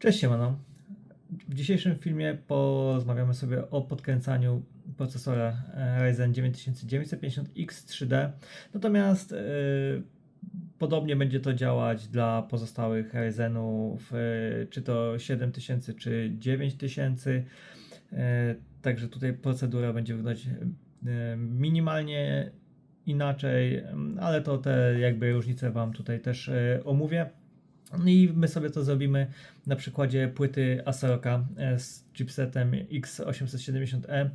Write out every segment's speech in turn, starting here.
Cześć, siemano. W dzisiejszym filmie porozmawiamy sobie o podkręcaniu procesora Ryzen 9950X 3D. Natomiast podobnie będzie to działać dla pozostałych Ryzenów, czy to 7000 czy 9000. Także tutaj procedura będzie wyglądać minimalnie inaczej, ale to te jakby różnice Wam tutaj też omówię. I my sobie to zrobimy na przykładzie płyty ASRoCa z chipsetem X870E.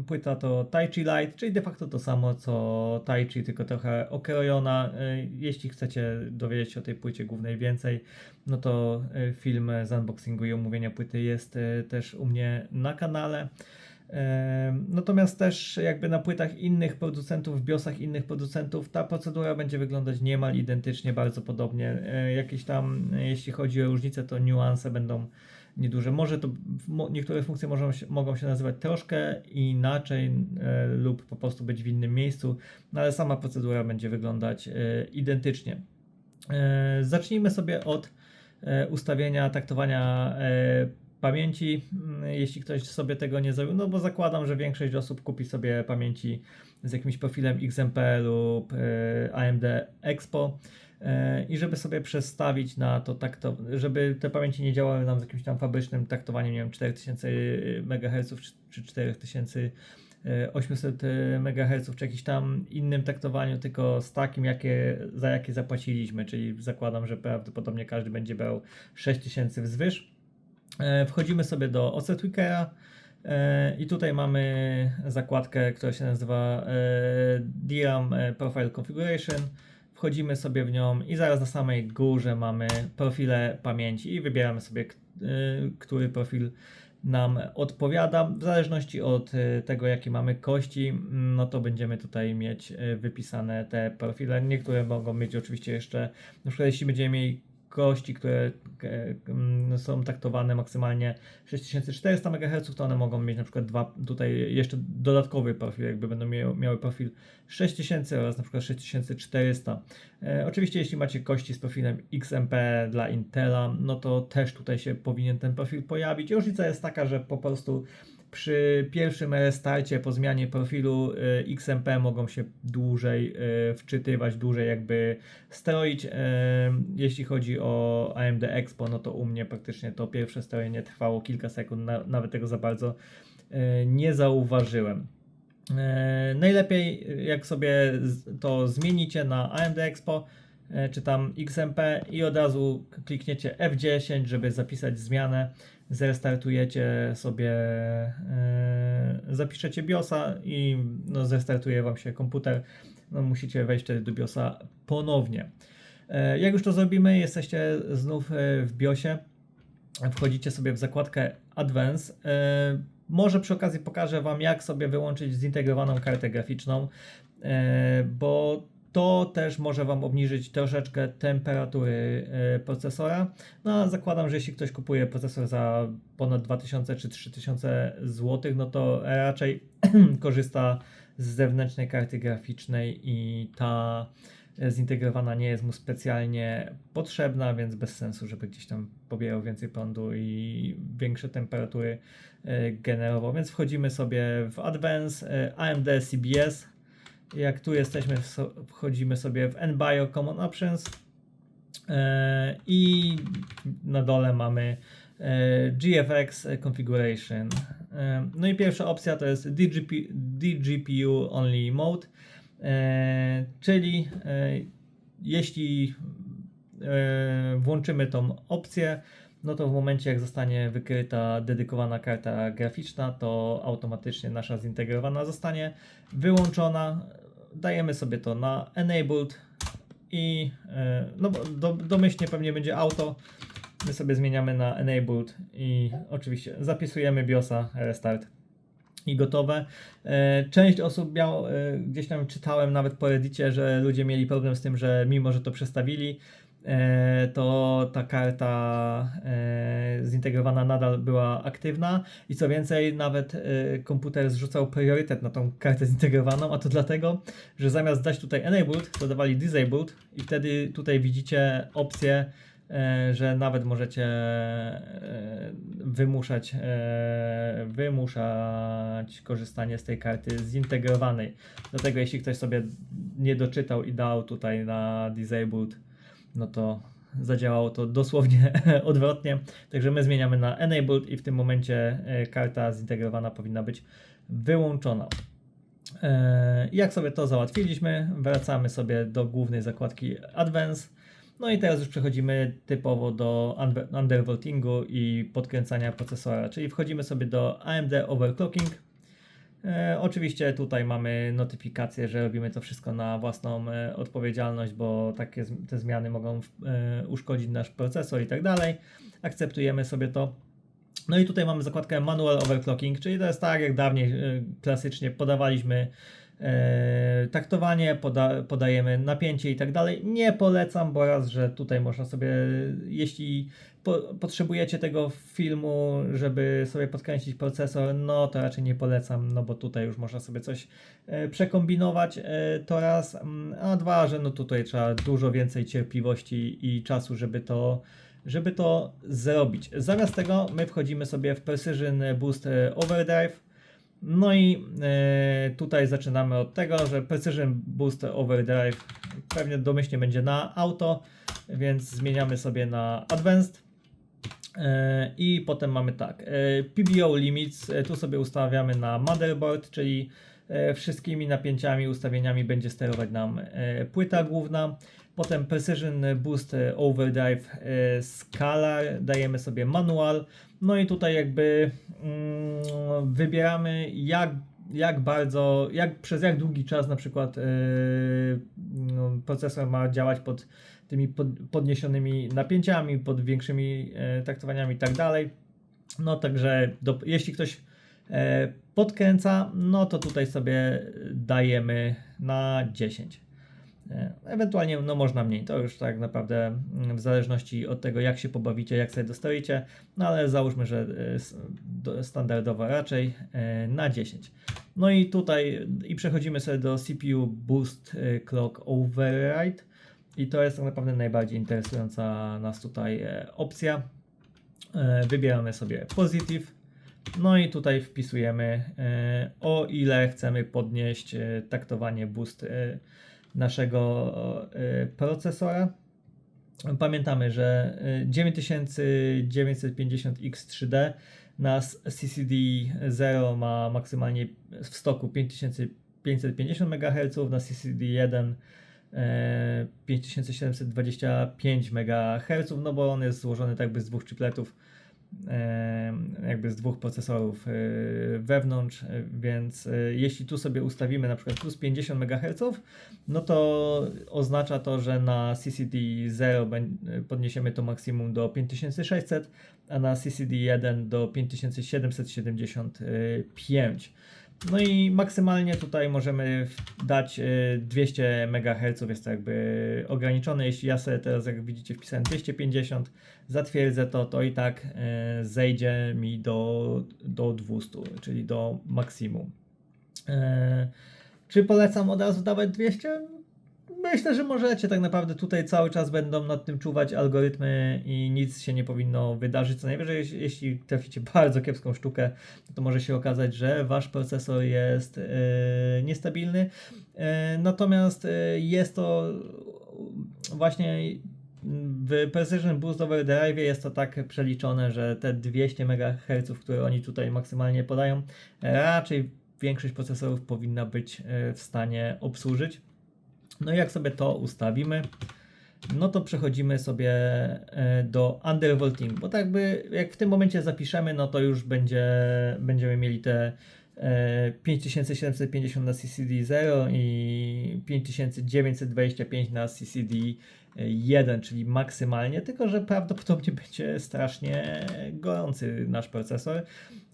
Płyta to Taichi Lite, czyli de facto to samo co Taichi, tylko trochę okrojona. Jeśli chcecie dowiedzieć się o tej płycie głównej więcej, no to film z unboxingu i omówienia płyty jest też u mnie na kanale. Natomiast też jakby na płytach innych producentów, w BIOSach innych producentów ta procedura będzie wyglądać niemal identycznie, bardzo podobnie. Jakieś tam, jeśli chodzi o różnice, to niuanse będą nieduże. Może to niektóre funkcje mogą się nazywać troszkę inaczej lub po prostu być w innym miejscu, no ale sama procedura będzie wyglądać identycznie. Zacznijmy sobie od ustawienia taktowania pamięci, jeśli ktoś sobie tego nie zrobił, no bo zakładam, że większość osób kupi sobie pamięci z jakimś profilem XMP lub AMD Expo i żeby sobie przestawić na to żeby te pamięci nie działały nam z jakimś tam fabrycznym taktowaniem, nie wiem, 4000 MHz czy 4800 MHz, czy jakimś tam innym taktowaniu, tylko z takim, za jakie zapłaciliśmy, czyli zakładam, że prawdopodobnie każdy będzie brał 6000 wzwyż. Wchodzimy sobie do OC Tweakera i tutaj mamy zakładkę, która się nazywa DRAM Profile Configuration. Wchodzimy sobie w nią i zaraz na samej górze mamy profile pamięci i wybieramy sobie, który profil nam odpowiada. W zależności od tego, jakie mamy kości, no to będziemy tutaj mieć wypisane te profile. Niektóre mogą mieć oczywiście jeszcze, na przykład jeśli będziemy mieli kości, które są taktowane maksymalnie 6400 MHz, to one mogą mieć na przykład tutaj jeszcze dodatkowy profil, jakby będą miały profil 6000 oraz na przykład 6400. Oczywiście jeśli macie kości z profilem XMP dla Intela, no to też tutaj się powinien ten profil pojawić. Różnica jest taka, że po prostu przy pierwszym restarcie po zmianie profilu XMP mogą się dłużej wczytywać, dłużej jakby stroić. Jeśli chodzi o AMD Expo, no to u mnie praktycznie to pierwsze strojenie trwało kilka sekund, nawet tego za bardzo nie zauważyłem. Najlepiej jak sobie to zmienicie na AMD Expo czy tam XMP i od razu klikniecie F10, żeby zapisać zmianę, zrestartujecie sobie, zapiszecie BIOSa i no, zrestartuje Wam się komputer. No, musicie wejść wtedy do BIOSa ponownie. Jak już to zrobimy, jesteście znów w BIOSie, wchodzicie sobie w zakładkę Advanced. Może przy okazji pokażę Wam, jak sobie wyłączyć zintegrowaną kartę graficzną, bo to też może Wam obniżyć troszeczkę temperatury procesora. No zakładam, że jeśli ktoś kupuje procesor za ponad 2000 czy 3000 zł, no to raczej korzysta z zewnętrznej karty graficznej i ta zintegrowana nie jest mu specjalnie potrzebna, więc bez sensu, żeby gdzieś tam pobierał więcej prądu i większe temperatury generował. Więc wchodzimy sobie w Advanced, AMD CBS. Jak tu jesteśmy, wchodzimy sobie w NBIO Common Options i na dole mamy GFX Configuration. No i pierwsza opcja to jest DGPU Only Mode, czyli jeśli włączymy tą opcję, no to w momencie jak zostanie wykryta dedykowana karta graficzna, to automatycznie nasza zintegrowana zostanie wyłączona. Dajemy sobie to na Enabled i no domyślnie pewnie będzie auto. My sobie zmieniamy na Enabled i oczywiście zapisujemy BIOSa, restart i gotowe. Część osób gdzieś tam czytałem nawet po Reddicie, że ludzie mieli problem z tym, że mimo, że to przestawili, to ta karta zintegrowana nadal była aktywna i co więcej, nawet komputer zrzucał priorytet na tą kartę zintegrowaną, a to dlatego, że zamiast dać tutaj Enabled, to dawali Disabled i wtedy tutaj widzicie opcję że nawet możecie wymuszać korzystanie z tej karty zintegrowanej. Dlatego jeśli ktoś sobie nie doczytał i dał tutaj na Disabled, no to zadziałało to dosłownie odwrotnie. Także my zmieniamy na Enabled i w tym momencie karta zintegrowana powinna być wyłączona. Jak sobie to załatwiliśmy, wracamy sobie do głównej zakładki Advanced. No i teraz już przechodzimy typowo do undervoltingu i podkręcania procesora, czyli wchodzimy sobie do AMD Overclocking. Oczywiście tutaj mamy notyfikację, że robimy to wszystko na własną odpowiedzialność, bo te zmiany mogą uszkodzić nasz procesor i tak dalej. Akceptujemy sobie to. No i tutaj mamy zakładkę Manual Overclocking, czyli to jest tak jak dawniej klasycznie podawaliśmy taktowanie, podajemy napięcie i tak dalej. Nie polecam, bo raz, że tutaj można sobie, jeśli potrzebujecie tego filmu, żeby sobie podkręcić procesor, no to raczej nie polecam, no bo tutaj już można sobie coś przekombinować, to raz, a dwa, że no tutaj trzeba dużo więcej cierpliwości i czasu, żeby to zrobić. Zamiast tego my wchodzimy sobie w Precision Boost Overdrive. No i tutaj zaczynamy od tego, że Precision Boost Overdrive pewnie domyślnie będzie na auto, więc zmieniamy sobie na Advanced. I potem mamy tak, PBO Limits, tu sobie ustawiamy na Motherboard, czyli wszystkimi napięciami, ustawieniami będzie sterować nam płyta główna. Potem Precision Boost Overdrive Scalar, dajemy sobie manual. No i tutaj jakby wybieramy przez jak długi czas na przykład procesor ma działać pod tymi podniesionymi napięciami, pod większymi taktowaniami i tak dalej. No także jeśli ktoś podkręca, no to tutaj sobie dajemy na 10. Ewentualnie no można mniej, to już tak naprawdę w zależności od tego jak się pobawicie, jak sobie dostoicie, no ale załóżmy, że standardowo raczej na 10. No i tutaj przechodzimy sobie do CPU Boost Clock Override i to jest tak naprawdę najbardziej interesująca nas tutaj opcja. Wybieramy sobie Positive, no i tutaj wpisujemy o ile chcemy podnieść taktowanie boost naszego procesora. Pamiętamy, że 9950X3D na CCD0 ma maksymalnie w stoku 5550 MHz, na CCD1 5725 MHz, no bo on jest złożony tak jakby z dwóch chipletów, jakby z dwóch procesorów wewnątrz, więc jeśli tu sobie ustawimy na przykład plus 50 MHz, no to oznacza to, że na CCD0 podniesiemy to maksimum do 5600, a na CCD1 do 5775. No i maksymalnie tutaj możemy dać 200 MHz, jest to jakby ograniczone. Jeśli ja sobie teraz, jak widzicie, wpisałem 250, zatwierdzę to i tak zejdzie mi do 200, czyli do maksimum. Czy polecam od razu dawać 200? Myślę, że możecie, tak naprawdę tutaj cały czas będą nad tym czuwać algorytmy i nic się nie powinno wydarzyć. Co najwyżej, jeśli traficie bardzo kiepską sztukę, to może się okazać, że wasz procesor jest niestabilny. Natomiast jest to właśnie w Precision Boost Overdrive jest to tak przeliczone, że te 200 MHz, które oni tutaj maksymalnie podają, raczej większość procesorów powinna być w stanie obsłużyć. No i jak sobie to ustawimy, no to przechodzimy sobie do undervolting, bo tak jakby jak w tym momencie zapiszemy, no to już będziemy mieli te 5750 na CCD0 i 5925 na CCD1, czyli maksymalnie, tylko że prawdopodobnie będzie strasznie gorący nasz procesor.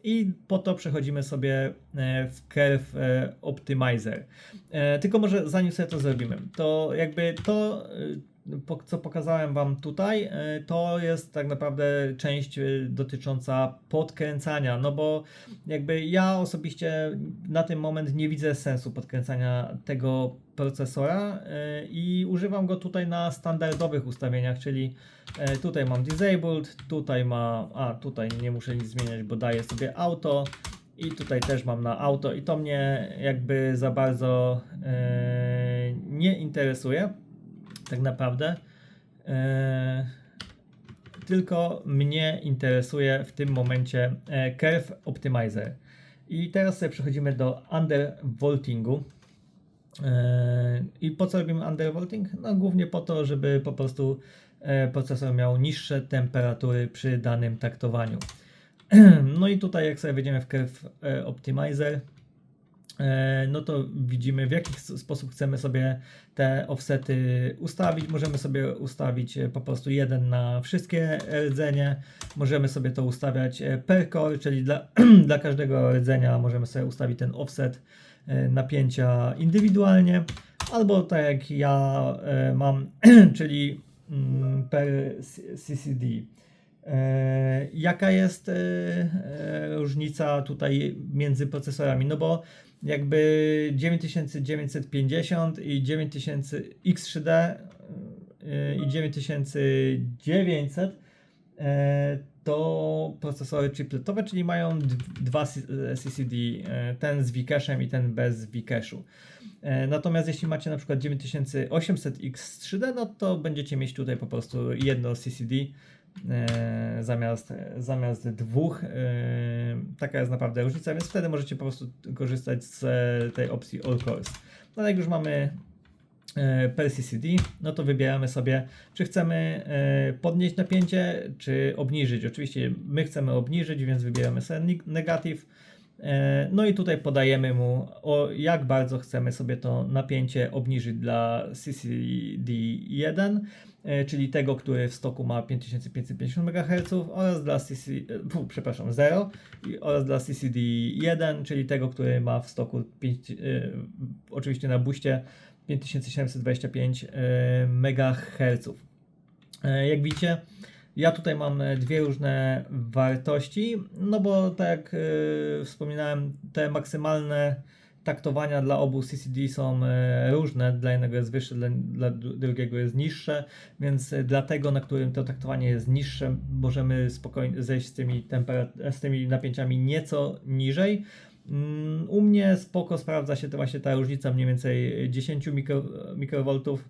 I po to przechodzimy sobie w Curve Optimizer. Tylko może zanim sobie to zrobimy, to jakby co pokazałem Wam tutaj, to jest tak naprawdę część dotycząca podkręcania, no bo jakby ja osobiście na ten moment nie widzę sensu podkręcania tego procesora i używam go tutaj na standardowych ustawieniach, czyli tutaj mam disabled, tutaj nie muszę nic zmieniać, bo daję sobie auto. I tutaj też mam na auto i to mnie jakby za bardzo nie interesuje tak naprawdę. Tylko mnie interesuje w tym momencie Curve Optimizer. I teraz sobie przechodzimy do undervoltingu. I po co robimy undervolting? No głównie po to, żeby po prostu procesor miał niższe temperatury przy danym taktowaniu. No i tutaj jak sobie wejdziemy w Curve Optimizer, no to widzimy w jaki sposób chcemy sobie te offsety ustawić. Możemy sobie ustawić po prostu jeden na wszystkie rdzenie. Możemy sobie to ustawiać per core, czyli dla każdego rdzenia możemy sobie ustawić ten offset napięcia indywidualnie. Albo tak jak ja mam, czyli per CCD. Jaka jest różnica tutaj między procesorami? No bo jakby 9950 i 9000 X3D i 9900 to procesory chipletowe, czyli mają dwa CCD, ten z V-Cache'em i ten bez V-Cache'u. Natomiast jeśli macie na przykład 9800 X3D, no to będziecie mieć tutaj po prostu jedno CCD zamiast dwóch. Taka jest naprawdę różnica, więc wtedy możecie po prostu korzystać z tej opcji All Cores. No jak już mamy per CCD, no to wybieramy sobie, czy chcemy podnieść napięcie, czy obniżyć. Oczywiście my chcemy obniżyć, więc wybieramy sobie negative. No i tutaj podajemy mu, jak bardzo chcemy sobie to napięcie obniżyć dla CCD1, czyli tego, który w stoku ma 5550 MHz oraz dla 0 oraz dla CCD1, czyli tego, który ma w stoku oczywiście na booście 5725 MHz. Jak widzicie, ja tutaj mam dwie różne wartości, no bo tak jak wspominałem, te maksymalne taktowania dla obu CCD są różne, dla jednego jest wyższe, dla drugiego jest niższe, więc dlatego, na którym to taktowanie jest niższe, możemy spokojnie zejść z tymi napięciami nieco niżej. U mnie spoko sprawdza się to właśnie ta różnica mniej więcej 10 mikrowoltów.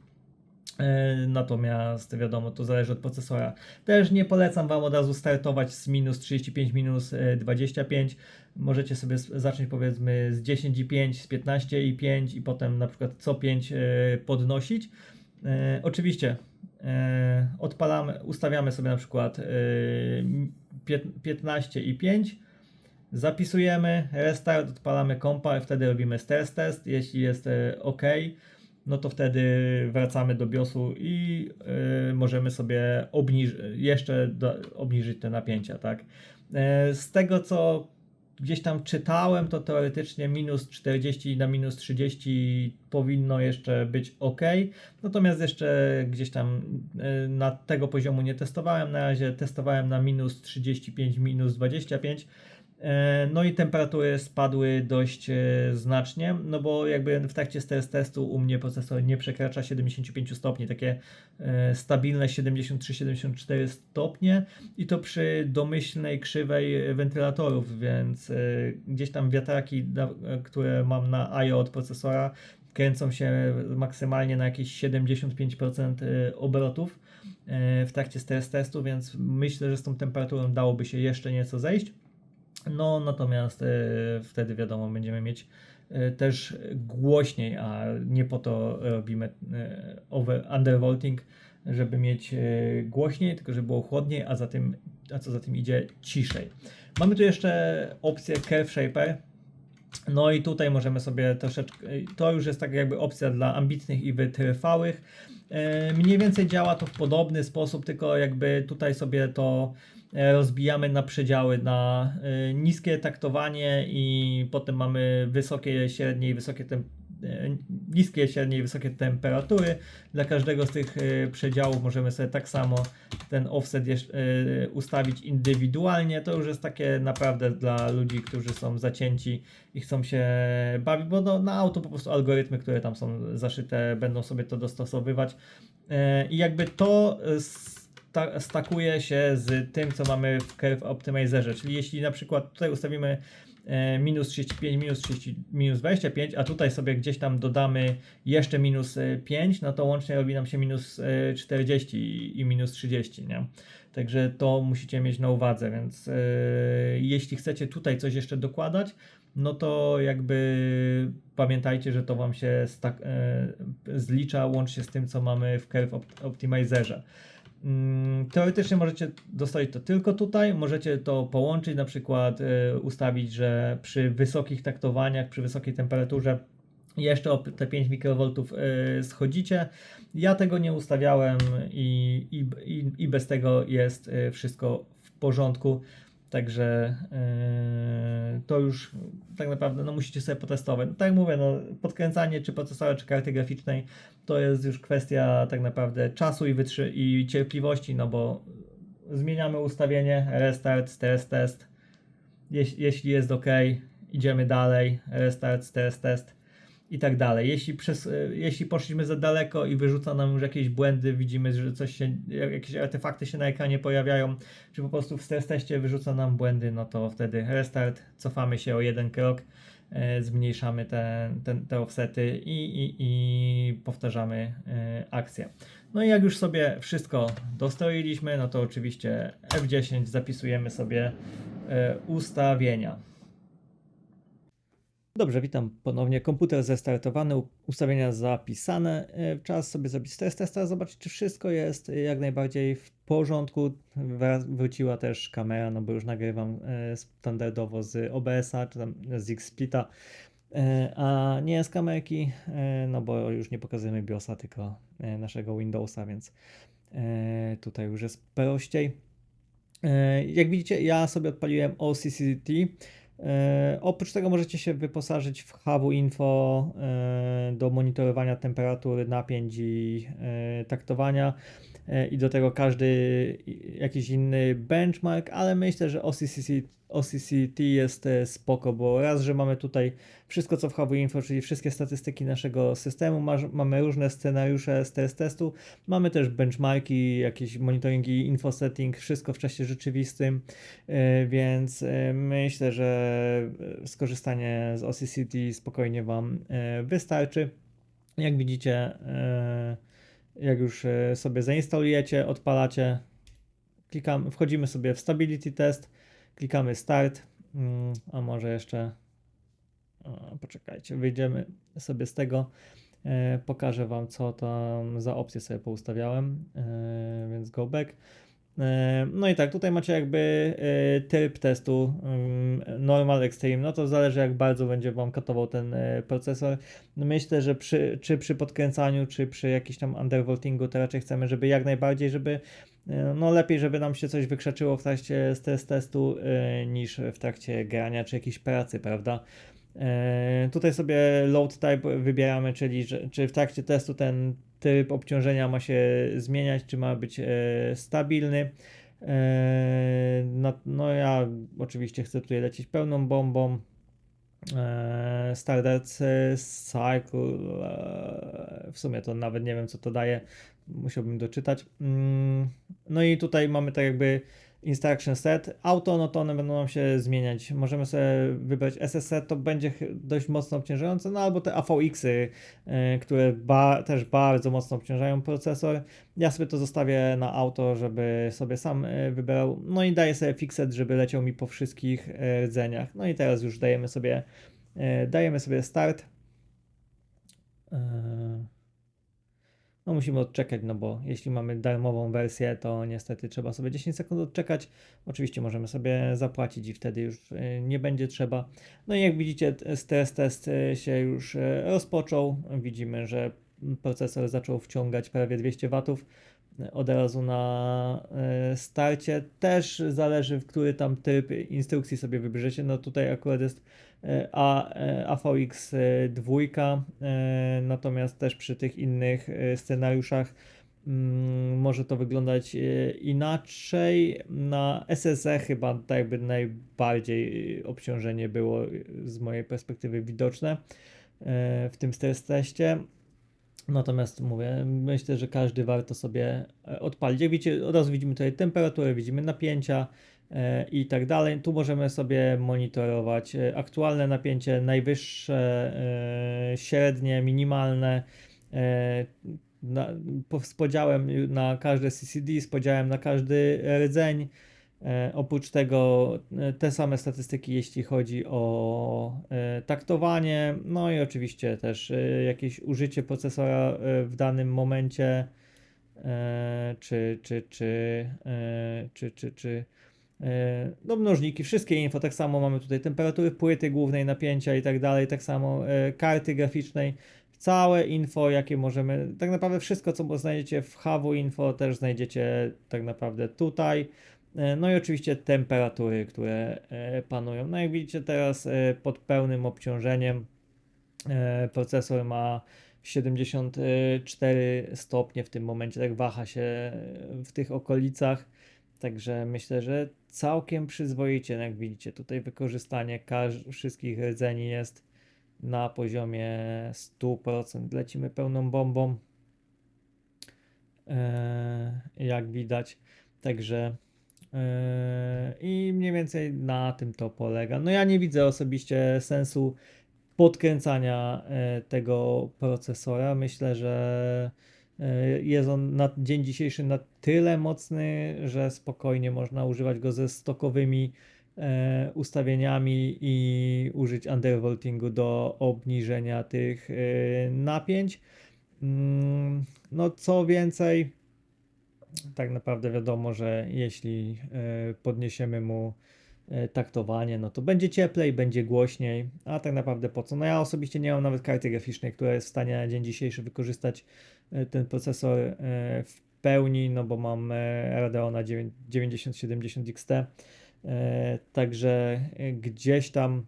Natomiast wiadomo, to zależy od procesora. Też nie polecam Wam od razu startować z minus 35, minus 25. Możecie sobie zacząć powiedzmy z 10,5, z 15,5 i potem na przykład co 5 podnosić. Oczywiście ustawiamy sobie na przykład 15,5. Zapisujemy restart, odpalamy kompa, wtedy robimy stress test. Jeśli jest OK, no to wtedy wracamy do BIOSu i możemy sobie obniżyć te napięcia, tak? Z tego co gdzieś tam czytałem, to teoretycznie minus 40 na minus 30 powinno jeszcze być OK. Natomiast jeszcze gdzieś tam na tego poziomu nie testowałem. Na razie testowałem na minus 35, minus 25. No i temperatury spadły dość znacznie, no bo jakby w trakcie stress testu u mnie procesor nie przekracza 75 stopni, takie stabilne 73-74 stopnie i to przy domyślnej krzywej wentylatorów, więc gdzieś tam wiatraki, które mam na I/O od procesora, kręcą się maksymalnie na jakieś 75% obrotów w trakcie stress testu, więc myślę, że z tą temperaturą dałoby się jeszcze nieco zejść. No natomiast wtedy wiadomo, będziemy mieć też głośniej, a nie po to robimy undervolting, żeby mieć głośniej, tylko żeby było chłodniej, a co za tym idzie, ciszej. Mamy tu jeszcze opcję Curve Shaper. No i tutaj możemy sobie troszeczkę, to już jest tak jakby opcja dla ambitnych i wytrwałych. Mniej więcej działa to w podobny sposób, tylko jakby tutaj sobie to rozbijamy na przedziały, na niskie taktowanie i potem mamy wysokie, średnie i wysokie niskie, średnie i wysokie temperatury. Dla każdego z tych przedziałów możemy sobie tak samo ten offset ustawić indywidualnie. To już jest takie naprawdę dla ludzi, którzy są zacięci i chcą się bawić, bo na auto po prostu algorytmy, które tam są zaszyte, będą sobie to dostosowywać. I jakby to stakuje się z tym, co mamy w Curve Optimizerze, czyli jeśli na przykład tutaj ustawimy minus 35, minus 30, minus 25, a tutaj sobie gdzieś tam dodamy jeszcze minus 5, no to łącznie robi nam się minus 40 i minus 30, nie? Także to musicie mieć na uwadze, więc jeśli chcecie tutaj coś jeszcze dokładać, no to jakby pamiętajcie, że to Wam się zlicza łącznie z tym, co mamy w Curve Optimizerze. Teoretycznie możecie dostawić to tylko tutaj, możecie to połączyć, na przykład ustawić, że przy wysokich taktowaniach, przy wysokiej temperaturze jeszcze o te 5 mikrowoltów schodzicie. Ja tego nie ustawiałem i bez tego jest wszystko w porządku. Także to już tak naprawdę musicie sobie potestować. Tak jak mówię, podkręcanie czy procesora, czy karty graficznej to jest już kwestia tak naprawdę czasu i cierpliwości, bo zmieniamy ustawienie, restart, stress test. Jeśli jest ok, idziemy dalej, restart, stress test i tak dalej. Jeśli poszliśmy za daleko i wyrzuca nam już jakieś błędy, widzimy, że jakieś artefakty się na ekranie pojawiają, czy po prostu w stres teście wyrzuca nam błędy, no to wtedy restart, cofamy się o jeden krok, zmniejszamy te offsety i powtarzamy akcję. No i jak już sobie wszystko dostroiliśmy, no to oczywiście F10 zapisujemy sobie ustawienia. Dobrze, witam ponownie. Komputer zestartowany, ustawienia zapisane. Czas sobie zrobić stres testa, zobaczyć, czy wszystko jest jak najbardziej w porządku. Wróciła też kamera, bo już nagrywam standardowo z OBS-a czy tam z Xsplita, a nie z kamerki, bo już nie pokazujemy BIOSa, tylko naszego Windowsa, więc tutaj już jest prościej. Jak widzicie, ja sobie odpaliłem OCCT. Oprócz tego możecie się wyposażyć w HW Info do monitorowania temperatury, napięć i taktowania i do tego każdy jakiś inny benchmark, ale myślę, że OCCT jest spoko, bo raz, że mamy tutaj wszystko co w HW Info, czyli wszystkie statystyki naszego systemu, mamy różne scenariusze stres testu, mamy też benchmarki, jakieś monitoringi, infosetting, wszystko w czasie rzeczywistym, więc myślę, że skorzystanie z OCCT spokojnie Wam wystarczy. Jak widzicie, jak już sobie zainstalujecie, odpalacie, wchodzimy sobie w Stability Test, klikamy Start, a może jeszcze, poczekajcie, wyjdziemy sobie z tego, pokażę Wam, co tam za opcje sobie poustawiałem, więc go back. No i tak, tutaj macie jakby tryb testu normal, extreme, no to zależy jak bardzo będzie Wam katował ten procesor. Myślę, że przy podkręcaniu, czy przy jakimś tam undervoltingu to raczej chcemy, żeby jak najbardziej, żeby lepiej, żeby nam się coś wykrzaczyło w trakcie stres testu niż w trakcie grania, czy jakiejś pracy, prawda? Tutaj sobie load type wybieramy, czyli czy w trakcie testu ten tryb obciążenia ma się zmieniać, czy ma być stabilny. Ja oczywiście chcę tutaj lecieć pełną bombą. Standard cycle, w sumie to nawet nie wiem co to daje, musiałbym doczytać. No i tutaj mamy tak jakby instruction set, auto, no to one będą nam się zmieniać. Możemy sobie wybrać SS set, to będzie dość mocno obciążające, no albo te AVX-y, które też bardzo mocno obciążają procesor. Ja sobie to zostawię na auto, żeby sobie sam wybrał. No i daję sobie fixed, żeby leciał mi po wszystkich rdzeniach. No i teraz już dajemy sobie start. No musimy odczekać, bo jeśli mamy darmową wersję, to niestety trzeba sobie 10 sekund odczekać. Oczywiście możemy sobie zapłacić i wtedy już nie będzie trzeba. No i jak widzicie, stres test się już rozpoczął. Widzimy, że procesor zaczął wciągać prawie 200 W. od razu na starcie. Też zależy, w który tam typ instrukcji sobie wybierzecie. No tutaj akurat jest AVX 2, natomiast też przy tych innych scenariuszach może to wyglądać inaczej. Na SSE chyba tak jakby najbardziej obciążenie było z mojej perspektywy widoczne w tym stres teście. Natomiast mówię, myślę, że każdy warto sobie odpalić. Jak widzicie, od razu widzimy tutaj temperaturę, widzimy napięcia i tak dalej. Tu możemy sobie monitorować aktualne napięcie, najwyższe, średnie, minimalne, z podziałem na każde CCD, z podziałem na każdy rdzeń. Oprócz tego te same statystyki, jeśli chodzi o taktowanie, no i oczywiście też jakieś użycie procesora w danym momencie, czy no mnożniki, wszystkie info, tak samo mamy tutaj temperatury płyty głównej, napięcia i tak dalej, tak samo karty graficznej, całe info, jakie możemy, tak naprawdę wszystko, co znajdziecie w HW Info, też znajdziecie tak naprawdę tutaj. No i oczywiście temperatury, które panują. No jak widzicie teraz pod pełnym obciążeniem procesor ma 74 stopnie w tym momencie, tak waha się w tych okolicach. Także myślę, że całkiem przyzwoicie, jak widzicie. Tutaj wykorzystanie wszystkich rdzeni jest na poziomie 100%. Lecimy pełną bombą, jak widać. Także i mniej więcej na tym to polega. No ja nie widzę osobiście sensu podkręcania tego procesora. Myślę, że jest on na dzień dzisiejszy na tyle mocny, że spokojnie można używać go ze stokowymi ustawieniami i użyć undervoltingu do obniżenia tych napięć. No co więcej, tak naprawdę wiadomo, że jeśli podniesiemy mu taktowanie, no to będzie cieplej, będzie głośniej, a tak naprawdę po co? No ja osobiście nie mam nawet karty graficznej, która jest w stanie na dzień dzisiejszy wykorzystać ten procesor w pełni, no bo mam Radeona 9070 XT, także gdzieś tam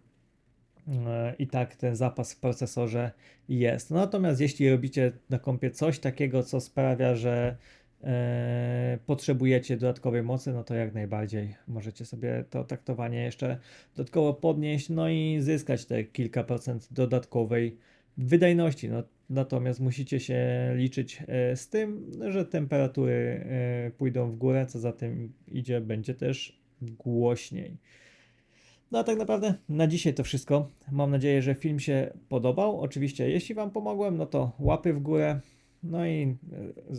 i tak ten zapas w procesorze jest. No natomiast jeśli robicie na kompie coś takiego, co sprawia, że potrzebujecie dodatkowej mocy, no to jak najbardziej możecie sobie to taktowanie jeszcze dodatkowo podnieść, no i zyskać te kilka procent dodatkowej wydajności. No, natomiast musicie się liczyć z tym, że temperatury pójdą w górę, co za tym idzie, będzie też głośniej. No a tak naprawdę na dzisiaj to wszystko. Mam nadzieję, że film się podobał. Oczywiście, jeśli Wam pomogłem, no to łapy w górę. No i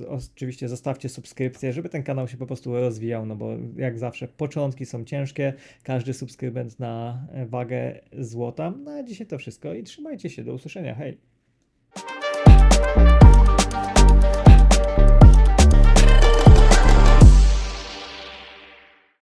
oczywiście zostawcie subskrypcję, żeby ten kanał się po prostu rozwijał, no bo jak zawsze początki są ciężkie, każdy subskrybent na wagę złota. No a dzisiaj to wszystko i trzymajcie się, do usłyszenia, hej!